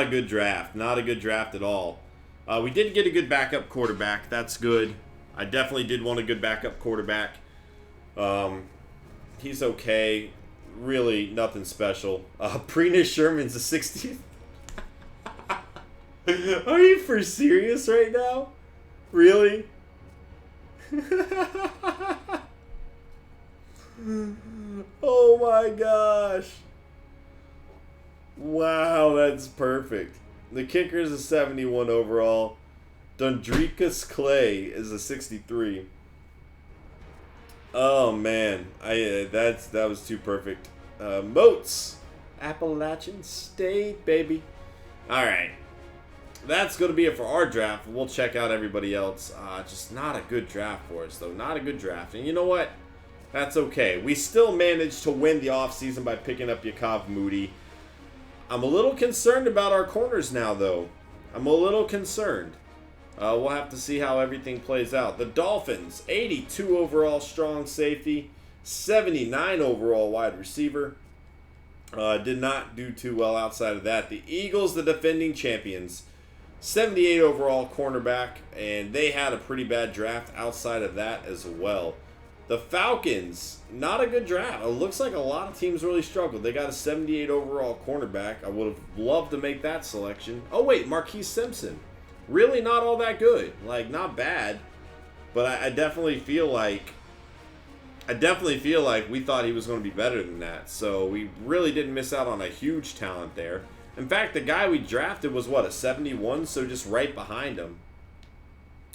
good draft. Not a good draft at all. We did get a good backup quarterback. That's good. I definitely did want a good backup quarterback. He's okay. Really nothing special. Prentice Sherman's a 60th. Are you for serious right now? Really? Oh my gosh. Wow, that's perfect. The kicker is a 71 overall. Dundrekus Clay is a 63. Oh man, that was too perfect. Moats, Appalachian State, baby. All right, that's gonna be it for our draft. We'll check out everybody else. Just not a good draft for us, though. Not a good draft. And you know what? That's okay. We still managed to win the offseason by picking up Yakov Moody. I'm a little concerned about our corners now, though. I'm a little concerned. We'll have to see how everything plays out. The Dolphins, 82 overall strong safety, 79 overall wide receiver. Did not do too well outside of that. The Eagles, the defending champions, 78 overall cornerback, and they had a pretty bad draft outside of that as well. The Falcons, not a good draft. It looks like a lot of teams really struggled. They got a 78 overall cornerback. I would have loved to make that selection. Oh, wait, Marquise Simpson. Really not all that good. Like, not bad. But I definitely feel like we thought he was going to be better than that. So we really didn't miss out on a huge talent there. In fact, the guy we drafted was, what, a 71? So just right behind him.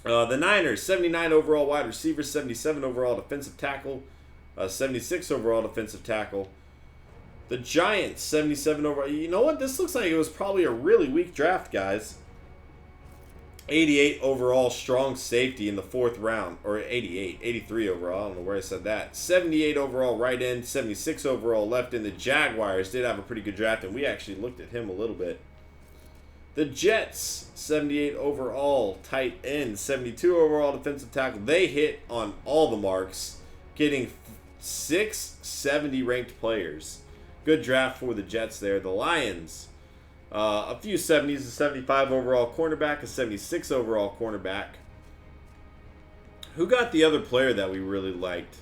The Niners, 79 overall wide receiver, 77 overall defensive tackle, 76 overall defensive tackle. The Giants, 77 overall. You know what? This looks like it was probably a really weak draft, guys. 88 overall strong safety in the 4th round. Or 83 overall. I don't know where I said that. 78 overall right end, 76 overall left end. The Jaguars did have a pretty good draft, and we actually looked at him a little bit. The Jets, 78 overall tight end, 72 overall defensive tackle. They hit on all the marks, getting 6 70 ranked players. Good draft for the Jets there. The Lions, a few 70s, a 75 overall cornerback, a 76 overall cornerback. Who got the other player that we really liked?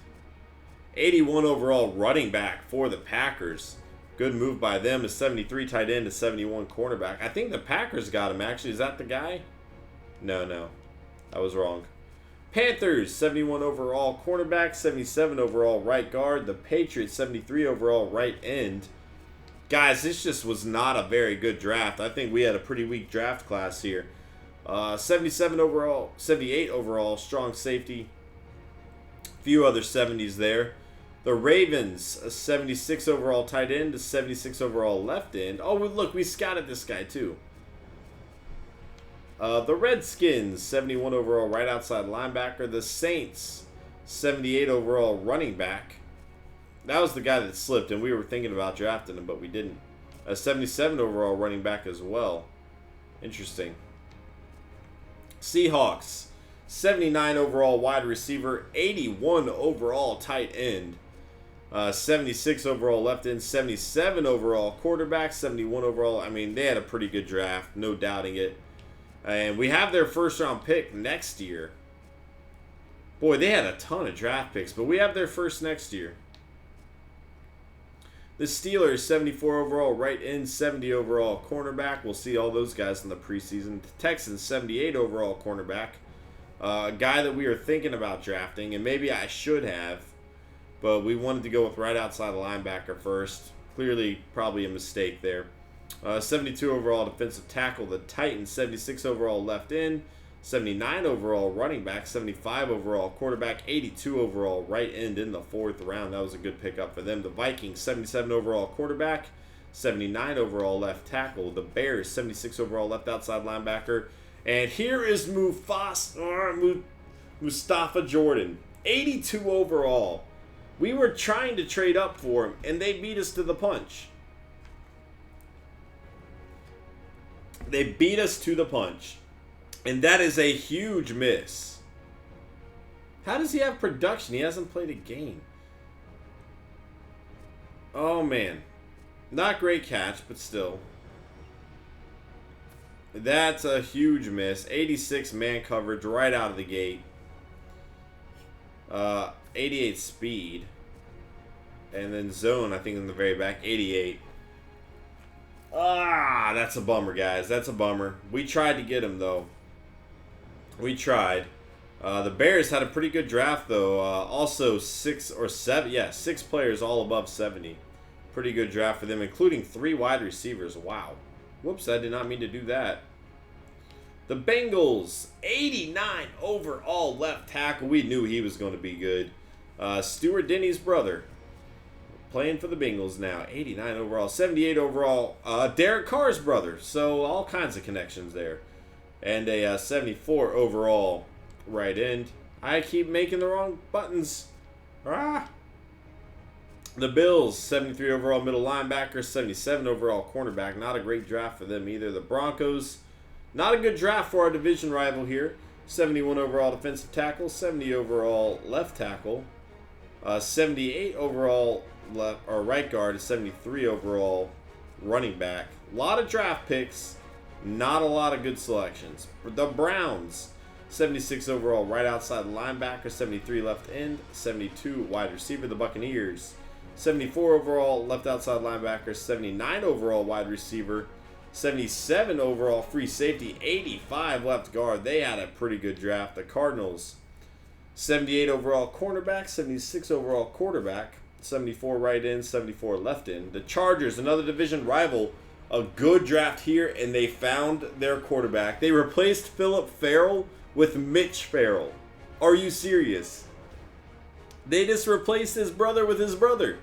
81 overall running back for the Packers. Good move by them. A 73 tight end, a 71 cornerback. I think the Packers got him, actually. Is that the guy? No. I was wrong. Panthers, 71 overall cornerback, 77 overall right guard. The Patriots, 73 overall right end. Guys, this just was not a very good draft. I think we had a pretty weak draft class here. 77 overall, 78 overall strong safety. A few other 70s there. The Ravens, a 76 overall tight end, a 76 overall left end. Oh, look, we scouted this guy too. The Redskins, 71 overall right outside linebacker. The Saints, 78 overall running back. That was the guy that slipped, and we were thinking about drafting him, but we didn't. A 77 overall running back as well. Interesting. Seahawks, 79 overall wide receiver, 81 overall tight end. 76 overall left end, 77 overall quarterback, 71 overall. I mean, they had a pretty good draft, no doubting it. And we have their first round pick next year. Boy, they had a ton of draft picks, but we have their first next year. The Steelers, 74 overall right end, 70 overall cornerback. We'll see all those guys in the preseason. The Texans, 78 overall cornerback. A guy that we are thinking about drafting, and maybe I should have. But we wanted to go with right outside the linebacker first. Clearly, probably a mistake there. 72 overall defensive tackle. The Titans, 76 overall left end. 79 overall running back. 75 overall quarterback. 82 overall right end in the 4th round. That was a good pickup for them. The Vikings, 77 overall quarterback. 79 overall left tackle. The Bears, 76 overall left outside linebacker. And here is Mustafa Jordan, 82 overall. We were trying to trade up for him, and they beat us to the punch. They beat us to the punch. And that is a huge miss. How does he have production? He hasn't played a game. Oh, man. Not great catch, but still. That's a huge miss. 86 man coverage right out of the gate. 88 speed. And then zone, I think, in the very back. 88. Ah, that's a bummer, guys. That's a bummer. We tried to get him, though. We tried. The Bears had a pretty good draft, though. Also, 6 or 7. Yeah, 6 players all above 70. Pretty good draft for them, including 3 wide receivers. Wow. Whoops, I did not mean to do that. The Bengals, 89 overall left tackle. We knew he was going to be good. Stuart Denny's brother. Playing for the Bengals now. 89 overall. 78 overall. Derek Carr's brother. So all kinds of connections there. And a 74 overall right end. I keep making the wrong buttons. Ah. The Bills, 73 overall middle linebacker. 77 overall cornerback. Not a great draft for them either. The Broncos, not a good draft for our division rival here. 71 overall defensive tackle. 70 overall left tackle. 78 overall left or right guard, 73 overall running back. A lot of draft picks, not a lot of good selections. The Browns, 76 overall right outside linebacker, 73 left end, 72 wide receiver. The Buccaneers, 74 overall left outside linebacker, 79 overall wide receiver, 77 overall free safety, 85 left guard. They had a pretty good draft. The Cardinals, 78 overall cornerback, 76 overall quarterback, 74 right end, 74 left end. The Chargers, another division rival, a good draft here, and they found their quarterback. They replaced Philip Farrell with Mitch Farrell. Are you serious? They just replaced his brother with his brother.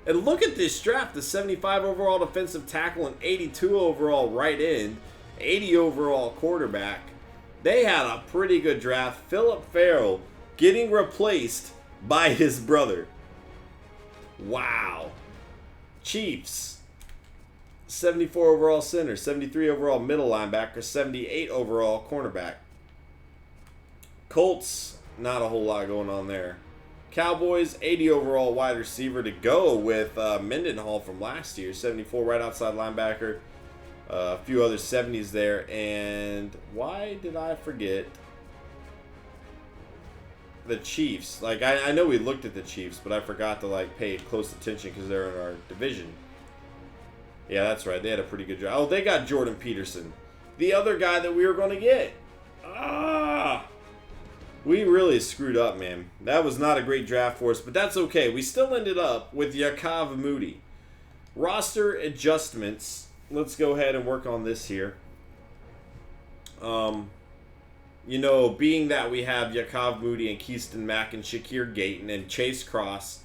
And look at this draft. The 75 overall defensive tackle and 82 overall right end, 80 overall quarterback. They had a pretty good draft. Philip Farrell getting replaced by his brother. Wow. Chiefs, 74 overall center, 73 overall middle linebacker, 78 overall cornerback. Colts, not a whole lot going on there. Cowboys, 80 overall wide receiver to go with Mendenhall from last year, 74 right outside linebacker. A few other 70s there. And why did I forget the Chiefs? Like, I know we looked at the Chiefs, but I forgot to, like, pay close attention because they're in our division. Yeah, that's right. They had a pretty good draft. Oh, they got Jordan Peterson, the other guy that we were going to get. Ah! We really screwed up, man. That was not a great draft for us, but that's okay. We still ended up with Yakov Moody. Roster adjustments. Let's go ahead and work on this here. You know, being that we have Yakov Moody and Keaston Mack and Shakir Gayton and Chase Cross,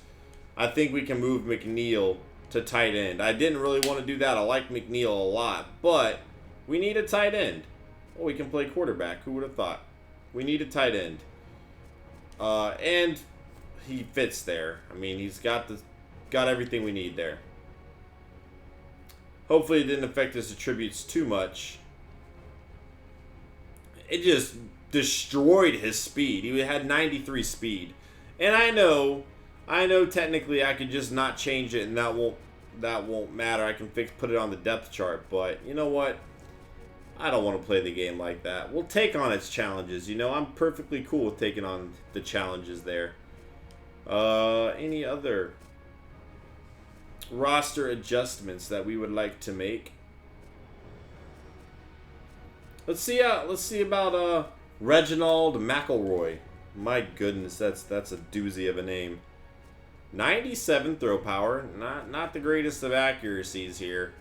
I think we can move McNeil to tight end. I didn't really want to do that. I like McNeil a lot, but we need a tight end. Oh, we can play quarterback. Who would have thought? We need a tight end. And he fits there. I mean, he's got everything we need there. Hopefully it didn't affect his attributes too much. It just destroyed his speed. He had 93 speed. And I know technically I could just not change it and that won't matter. I can put it on the depth chart, but you know what? I don't want to play the game like that. We'll take on its challenges. You know, I'm perfectly cool with taking on the challenges there. Any other roster adjustments that we would like to make? Let's see about Reginald McElroy. My goodness, that's a doozy of a name. 97 throw power, not the greatest of accuracies here.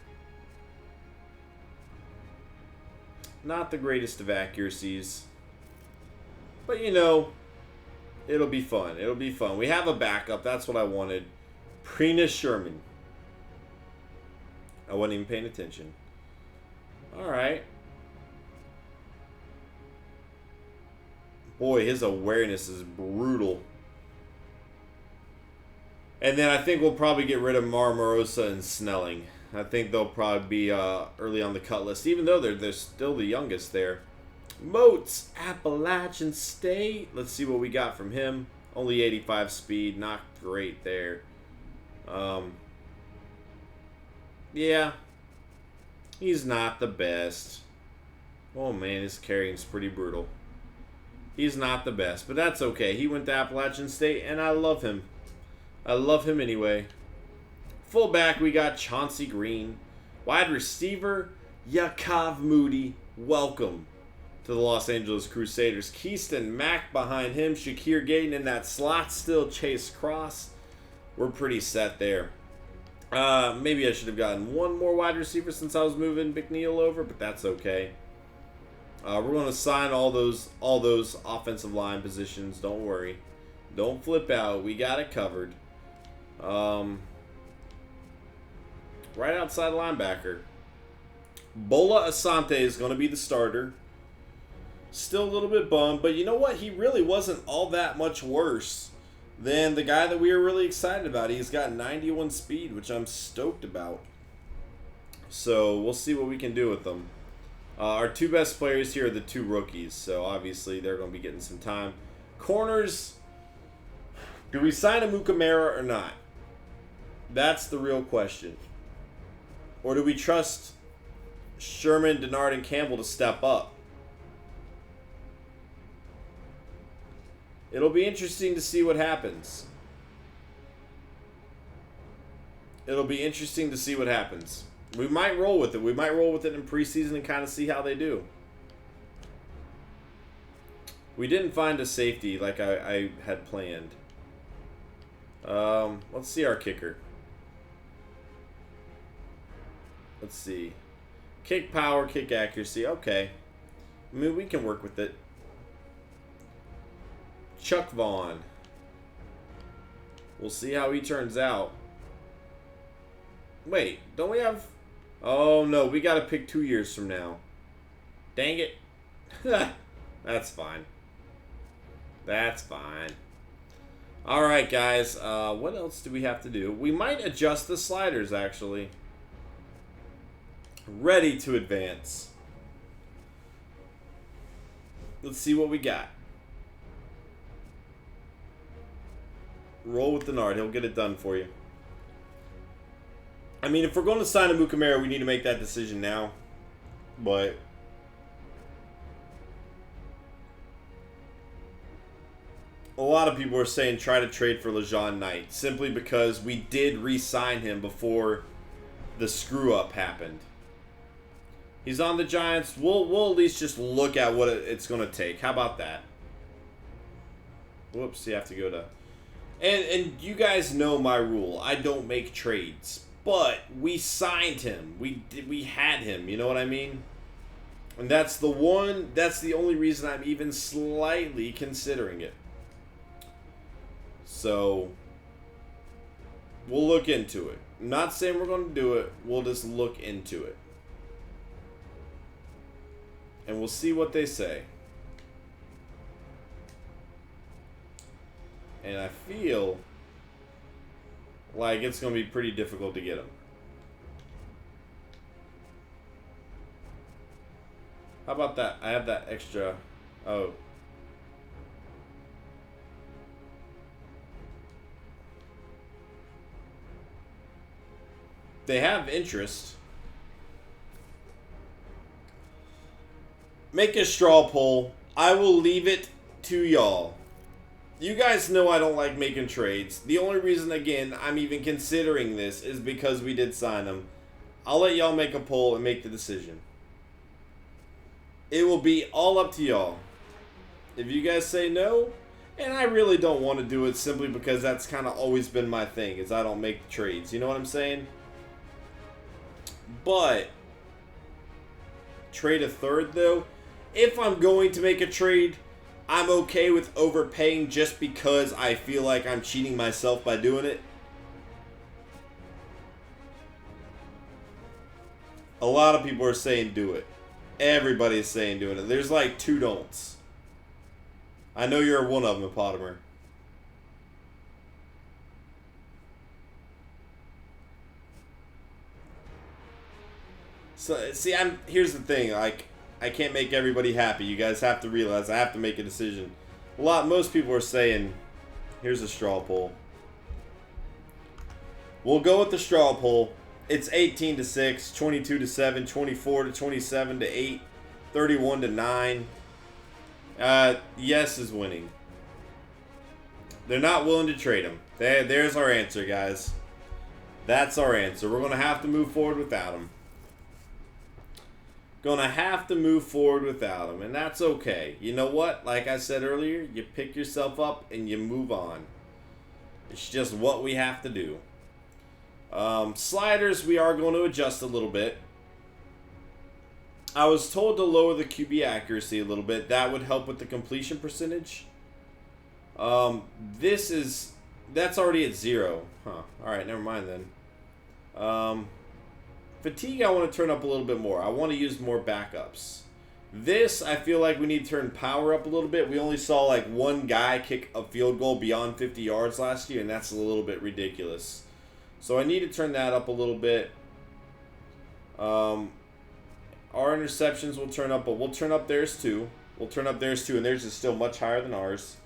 Not the greatest of accuracies. But you know, it'll be fun. It'll be fun. We have a backup. That's what I wanted. Prina Sherman. I wasn't even paying attention. Alright. Boy, his awareness is brutal. And then I think we'll probably get rid of Marmarosa and Snelling. I think they'll probably be early on the cut list, even though they're still the youngest there. Moats, Appalachian State. Let's see what we got from him. Only 85 speed, not great there. Yeah. He's not the best. Oh man, his carrying's pretty brutal. He's not the best, but that's okay. He went to Appalachian State, and I love him. I love him anyway. Fullback, we got Chauncey Green. Wide receiver, Yakov Moody. Welcome to the Los Angeles Crusaders. Keyston Mack behind him. Shakir Gaten in that slot still. Chase Cross. We're pretty set there. Maybe I should have gotten one more wide receiver since I was moving McNeil over, but that's okay. We're going to sign all those offensive line positions. Don't worry. Don't flip out. We got it covered. Right outside linebacker. Bola Asante is going to be the starter. Still a little bit bummed, but you know what? He really wasn't all that much worse than the guy that we were really excited about. He's got 91 speed, which I'm stoked about. So we'll see what we can do with them. Our two best players here are the two rookies, so obviously they're going to be getting some time. Corners, do we sign a Mukamara or not? That's the real question. Or do we trust Sherman, Denard, and Campbell to step up? It'll be interesting to see what happens. It'll be interesting to see what happens. We might roll with it. We might roll with it in preseason and kind of see how they do. We didn't find a safety like I had planned. Let's see our kicker. Let's see. Kick power, kick accuracy. Okay. I mean, we can work with it. Chuck Vaughn. We'll see how he turns out. Wait, don't we have... Oh, no, we got to pick 2 years from now. Dang it. That's fine. That's fine. All right, guys. What else do we have to do? We might adjust the sliders, actually. Ready to advance. Let's see what we got. Roll with Denard. He'll get it done for you. I mean, if we're going to sign a Mukamara, we need to make that decision now. But a lot of people are saying try to trade for LeJean Knight simply because we did re-sign him before the screw-up happened. He's on the Giants. We'll at least just look at what it's going to take. How about that? Whoops, you have to go to... And you guys know my rule. I don't make trades. But we signed him. We had him. You know what I mean? And that's the only reason I'm even slightly considering it. So, we'll look into it. I'm not saying we're going to do it. We'll just look into it. And we'll see what they say. And I feel like it's going to be pretty difficult to get them. How about that? I have that extra... Oh. They have interest. Make a straw poll. I will leave it to y'all. You guys know I don't like making trades. The only reason, again, I'm even considering this is because we did sign them. I'll let y'all make a poll and make the decision. It will be all up to y'all. If you guys say no, and I really don't want to do it simply because that's kind of always been my thing, is I don't make trades. You know what I'm saying? But, trade a third, though. If I'm going to make a trade... I'm okay with overpaying just because I feel like I'm cheating myself by doing it. A lot of people are saying do it. Everybody's saying doing it. There's like 2 don'ts. I know you're one of them, Potimer. So, see, here's the thing, like... I can't make everybody happy. You guys have to realize I have to make a decision. Most people are saying, here's a straw poll. We'll go with the straw poll. It's 18 to 6, 22 to 7, 24 to 27 to 8, 31 to 9. Yes is winning. They're not willing to trade him. There's our answer, guys. That's our answer. We're going to have to move forward without him. Gonna have to move forward without him, and that's okay. You know what? Like I said earlier, you pick yourself up and you move on. It's just what we have to do. Sliders, we are going to adjust a little bit. I was told to lower the QB accuracy a little bit. That would help with the completion percentage. That's already at 0. Huh. Alright, never mind then. Fatigue, I want to turn up a little bit more. I want to use more backups. This, I feel like we need to turn power up a little bit. We only saw like one guy kick a field goal beyond 50 yards last year, and that's a little bit ridiculous. So I need to turn that up a little bit. Our interceptions will turn up, but we'll turn up theirs too. We'll turn up theirs too, and theirs is still much higher than ours.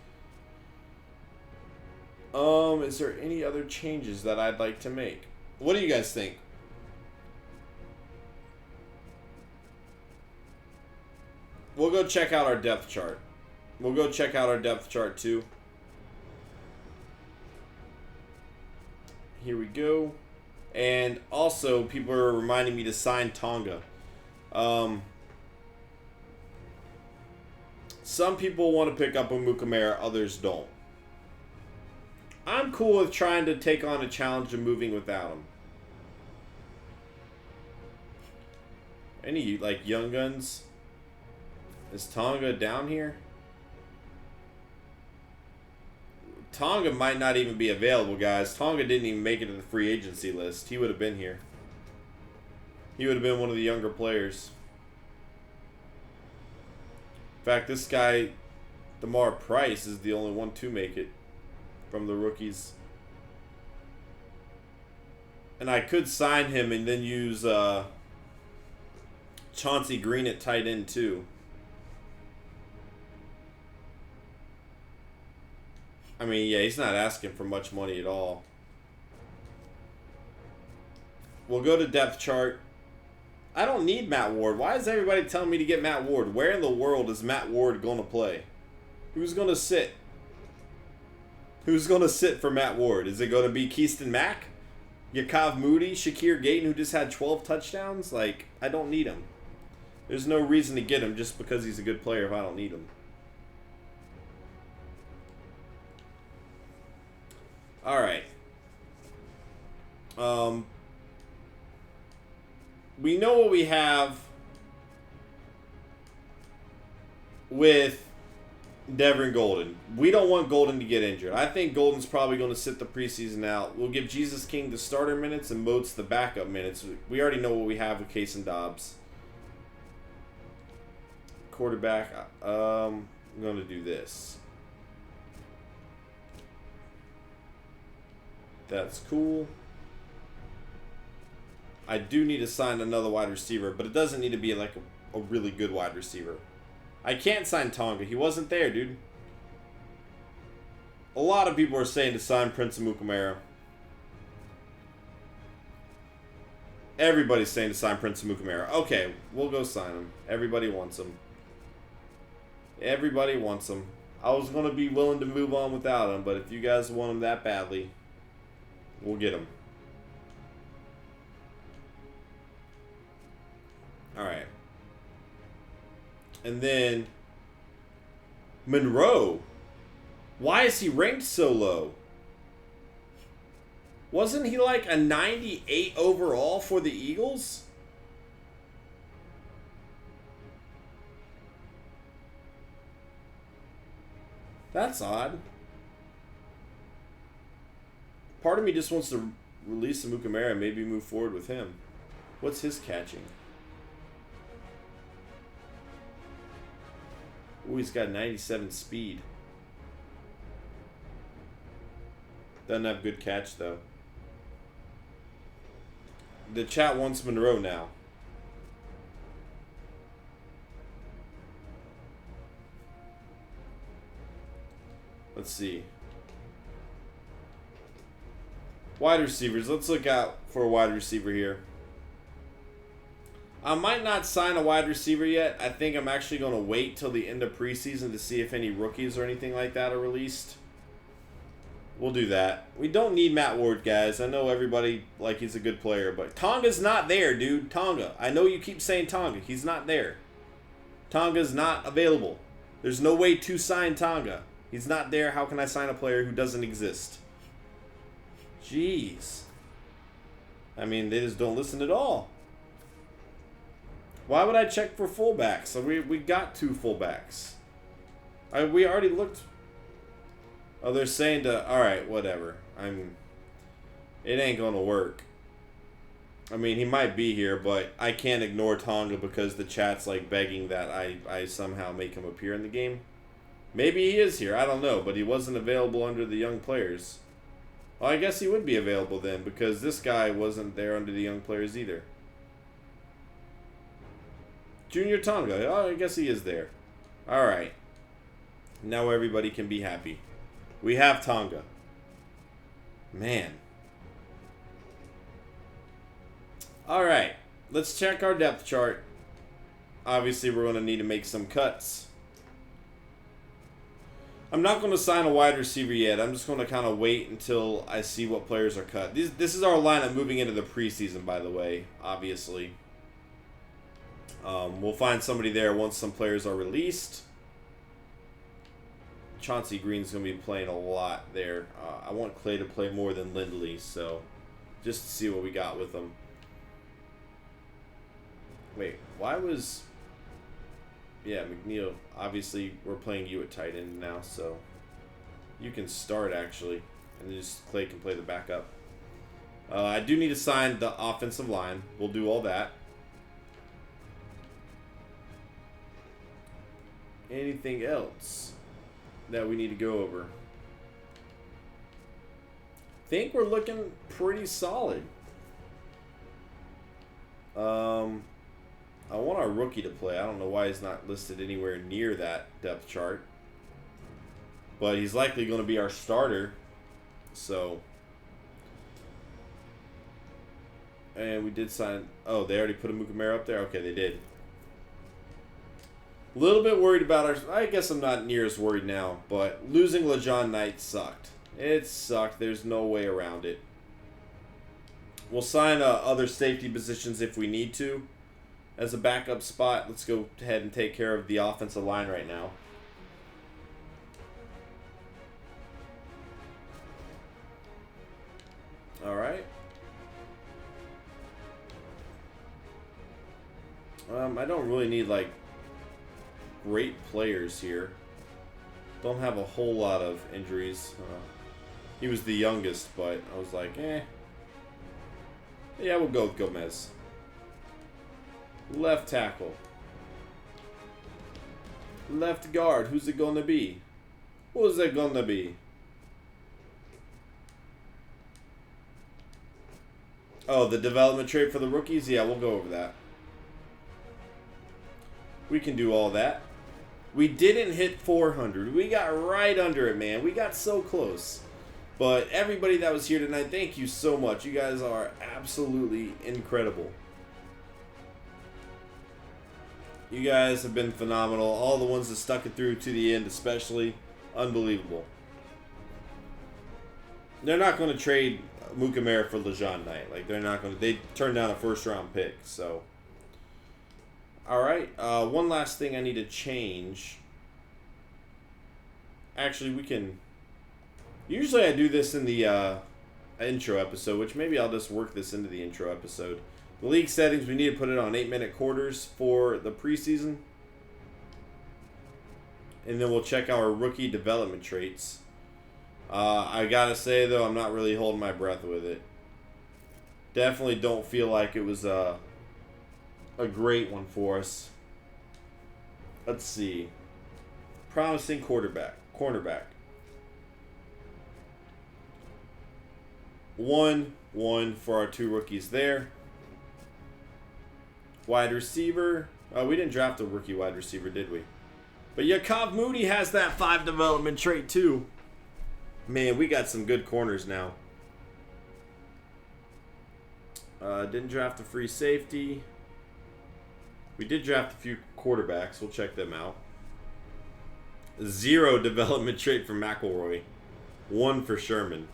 Is there any other changes that I'd like to make? What do you guys think? We'll go check out our depth chart. We'll go check out our depth chart too. Here we go. And also, people are reminding me to sign Tonga. Some people want to pick up Amukamara, others don't. I'm cool with trying to take on a challenge of moving without him. Any, like, young guns? Is Tonga down here? Tonga might not even be available, guys. Tonga didn't even make it to the free agency list. He would have been here. He would have been one of the younger players. In fact, this guy, Damar Price, is the only one to make it from the rookies. And I could sign him and then use Chauncey Green at tight end too. I mean, yeah, he's not asking for much money at all. We'll go to depth chart. I don't need Matt Ward. Why is everybody telling me to get Matt Ward? Where in the world is Matt Ward going to play? Who's going to sit? Who's going to sit for Matt Ward? Is it going to be Keaston Mack? Yakov Moody? Shakir Gayton, who just had 12 touchdowns? Like, I don't need him. There's no reason to get him just because he's a good player if I don't need him. All right. We know what we have with Devin Golden. We don't want Golden to get injured. I think Golden's probably going to sit the preseason out. We'll give Jesus King the starter minutes and Moats the backup minutes. We already know what we have with Case and Dobbs. Quarterback, I'm going to do this. That's cool. I do need to sign another wide receiver, but it doesn't need to be like a really good wide receiver. I can't sign Tonga. He wasn't there, dude. A lot of people are saying to sign Prince Amukamara. Everybody's saying to sign Prince Amukamara. Okay, we'll go sign him. Everybody wants him. Everybody wants him. I was going to be willing to move on without him, but if you guys want him that badly, we'll get him. Alright. And then Monroe. Why is he ranked so low? Wasn't he like a 98 overall for the Eagles? That's odd. Part of me just wants to release Amukamara and maybe move forward with him. What's his catching? Ooh, he's got 97 speed. Doesn't have good catch, though. The chat wants Monroe now. Let's see. Wide receivers. Let's look out for a wide receiver here. I might not sign a wide receiver yet. I think I'm actually going to wait till the end of preseason to see if any rookies or anything like that are released. We'll do that. We don't need Matt Ward, guys. I know everybody, like, he's a good player, but Tonga's not there, dude. Tonga. I know you keep saying Tonga. He's not there. Tonga's not available. There's no way to sign Tonga. He's not there. How can I sign a player who doesn't exist? Jeez. I mean, they just don't listen at all. Why would I check for fullbacks? So we got 2 fullbacks. We already looked. Oh, they're saying to. All right, whatever. It ain't gonna work. I mean, he might be here, but I can't ignore Tonga because the chat's like begging that I somehow make him appear in the game. Maybe he is here. I don't know, but he wasn't available under the young players. Well, I guess he would be available then because this guy wasn't there under the young players either. Junior Tonga. Oh, I guess he is there. All right. Now everybody can be happy. We have Tonga. Man. All right. Let's check our depth chart. Obviously, we're going to need to make some cuts. I'm not going to sign a wide receiver yet. I'm just going to kind of wait until I see what players are cut. This is our lineup moving into the preseason, by the way, obviously. We'll find somebody there once some players are released. Chauncey Green's going to be playing a lot there. I want Clay to play more than Lindley, so just to see what we got with him. Wait, why was... Yeah, McNeil, obviously we're playing you at tight end now, so you can start actually, and then just Clay can play the backup. I do need to sign the offensive line. We'll do all that. Anything else that we need to go over? I think we're looking pretty solid. I want our rookie to play. I don't know why he's not listed anywhere near that depth chart. But he's likely going to be our starter. So. And we did sign... Oh, they already put a Mukamara up there? Okay, they did. A little bit worried about our... I guess I'm not near as worried now. But losing LeJohn Knight sucked. It sucked. There's no way around it. We'll sign other safety positions if we need to. As a backup spot, let's go ahead and take care of the offensive line right now. All right. I don't really need, like, great players here. Don't have a whole lot of injuries. He was the youngest, but I was like, eh. Yeah, we'll go with Gomez. Left tackle. Left guard. Who's it gonna be? Who's it gonna be? Oh, the development trait for the rookies? Yeah, we'll go over that. We can do all that. We didn't hit 400. We got right under it, man. We got so close. But everybody that was here tonight, thank you so much. You guys are absolutely incredible. You guys have been phenomenal. All the ones that stuck it through to the end, especially. Unbelievable. They're not going to trade Mukamara for LeJohn Knight. Like, they're not going to. They turned down a first-round pick, so. All right. One last thing I need to change. Actually, we can. Usually I do this in the intro episode, which maybe I'll just work this into the intro episode. The league settings, we need to put it on 8-minute quarters for the preseason. And then we'll check our rookie development traits. I gotta say, though, I'm not really holding my breath with it. Definitely don't feel like it was a great one for us. Let's see. Promising cornerback. 1-1 for our 2 rookies there. Wide receiver. Oh, we didn't draft a rookie wide receiver, did we? But Yakov Moody has that 5 development trait too. Man, we got some good corners now. Didn't draft a free safety. We did draft a few quarterbacks. We'll check them out. 0 development trait for McElroy. 1 for Sherman.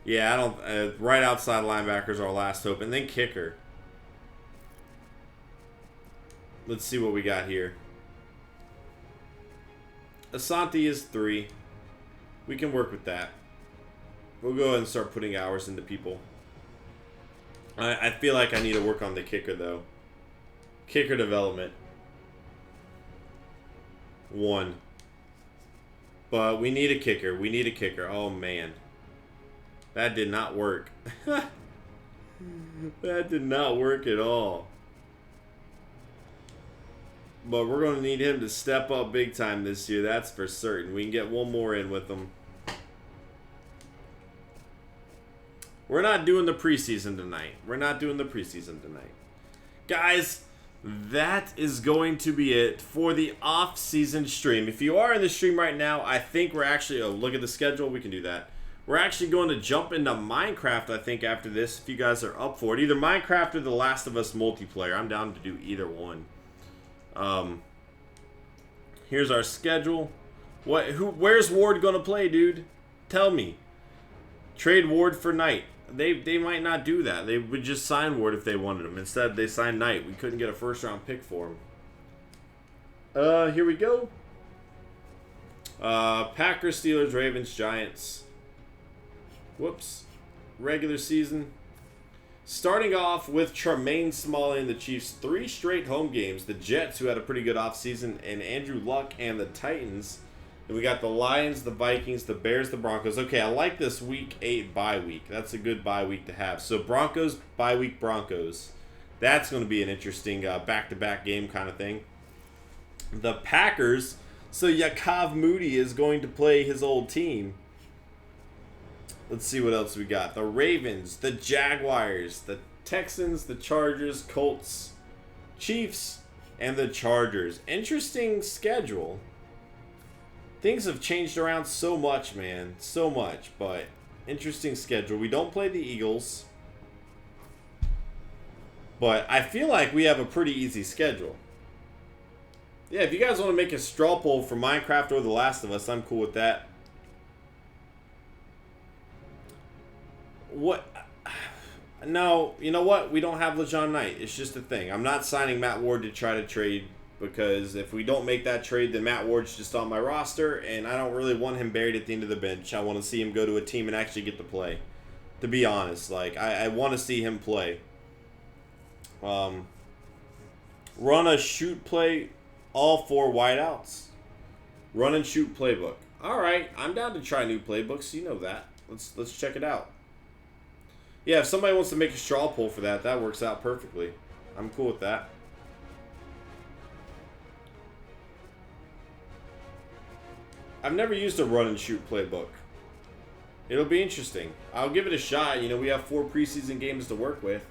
Yeah, I don't. Right outside linebackers our last hope, and then kicker. Let's see what we got here. Asante is 3. We can work with that. We'll go ahead and start putting hours into people. I feel like I need to work on the kicker though. Kicker development. 1. But we need a kicker. We need a kicker. Oh man. That did not work. That did not work at all. But we're going to need him to step up big time this year. That's for certain. We can get 1 more in with him. We're not doing the preseason tonight. We're not doing the preseason tonight. Guys, that is going to be it for the off-season stream. If you are in the stream right now, I think we're actually... Oh, look at the schedule. We can do that. We're actually going to jump into Minecraft, I think, after this, if you guys are up for it. Either Minecraft or The Last of Us multiplayer. I'm down to do either one. Here's our schedule. Where's Ward going to play, dude? Tell me. Trade Ward for Knight. They might not do that. They would just sign Ward if they wanted him. Instead, they signed Knight. We couldn't get a first-round pick for him. Here we go. Packers, Steelers, Ravens, Giants. Whoops. Regular season. Starting off with Tremaine Smalley and the Chiefs. 3 straight home games. The Jets, who had a pretty good offseason, and Andrew Luck and the Titans. And we got the Lions, the Vikings, the Bears, the Broncos. Okay, I like this week 8 bye week. That's a good bye week to have. So Broncos, bye week, Broncos. That's going to be an interesting back-to-back game kind of thing. The Packers. So Yakov Moody is going to play his old team. Let's see what else we got. The Ravens, the Jaguars, the Texans, the Chargers, Colts, Chiefs, and the Chargers. Interesting schedule. Things have changed around so much, man. So much, but interesting schedule. We don't play the Eagles. But I feel like we have a pretty easy schedule. Yeah, if you guys want to make a straw poll for Minecraft or The Last of Us, I'm cool with that. What? No, you know what? We don't have LeJean Knight. It's just a thing. I'm not signing Matt Ward to try to trade, because if we don't make that trade, then Matt Ward's just on my roster, and I don't really want him buried at the end of the bench. I want to see him go to a team and actually get to play. To be honest, like I want to see him play. Run a shoot play, all 4 wideouts. Run and shoot playbook. All right, I'm down to try new playbooks. You know that. Let's check it out. Yeah, if somebody wants to make a straw poll for that, that works out perfectly. I'm cool with that. I've never used a run and shoot playbook. It'll be interesting. I'll give it a shot. You know, we have 4 preseason games to work with.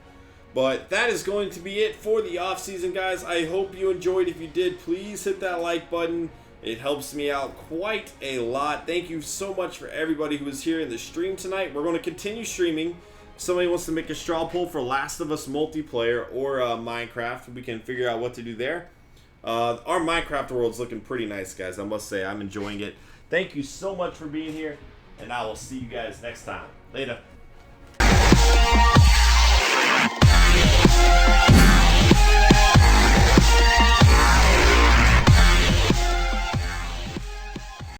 But that is going to be it for the offseason, guys. I hope you enjoyed. If you did, please hit that like button. It helps me out quite a lot. Thank you so much for everybody who was here in the stream tonight. We're going to continue streaming. If somebody wants to make a straw poll for Last of Us multiplayer or Minecraft, we can figure out what to do there. Our Minecraft world's looking pretty nice, guys. I must say, I'm enjoying it. Thank you so much for being here, and I will see you guys next time. Later.